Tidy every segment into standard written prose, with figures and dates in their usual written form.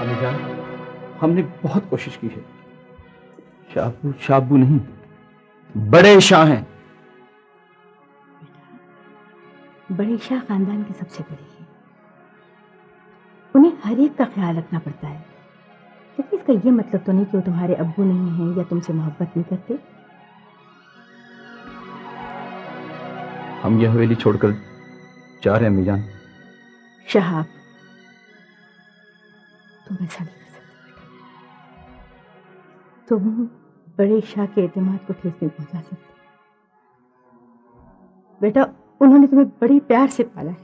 अम्मी जान, हमने बहुत कोशिश की है। शाबू शाबू नहीं, बड़े शाह हैं। बड़े शाह खानदान के सबसे बड़े हैं, उन्हें हर एक का ख्याल रखना पड़ता है। लेकिन इसका ये मतलब तो नहीं कि वो तुम्हारे अब्बू नहीं हैं या तुमसे मोहब्बत नहीं करते। हम ये हवेली छोड़कर जा रहे हैं अम्मी जान। शहाब, तुम ऐसा नहीं कर सकते बेटा। तुम बड़े शाह के एतमाद को ठेस नहीं पहुंचा सकते बेटा। उन्होंने तुम्हें बड़ी प्यार से पाला है।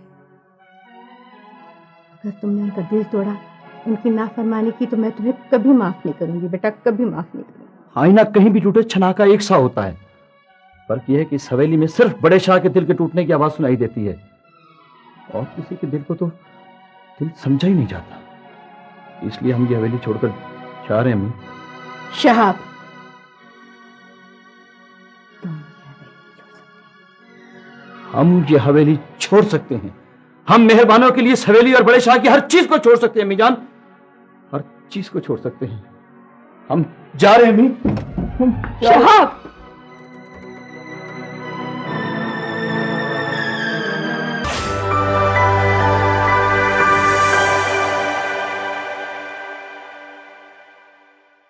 अगर तुमने उनका दिल तोड़ा, उनकी नाफरमानी की, तो मैं तुम्हें कभी माफ नहीं करूंगी बेटा, कभी माफ नहीं करूंगी। आईना कहीं भी टूटे छनाका एक सा होता है। फर्क यह है कि इस हवेली में सिर्फ बड़े शाह के दिल के टूटने की आवाज सुनाई देती है, और किसी के दिल को तो दिल समझा ही नहीं जाता। इसलिए हम ये हवेली छोड़कर जा रहे हैं अम्मी। शहाब, हम ये हवेली छोड़ सकते हैं। हम मेहरबानों के लिए इस हवेली और बड़े शाह की हर चीज को छोड़ सकते हैं अम्मी जान, हर चीज को छोड़ सकते हैं। हम जा रहे हैं अम्मी। शहाब।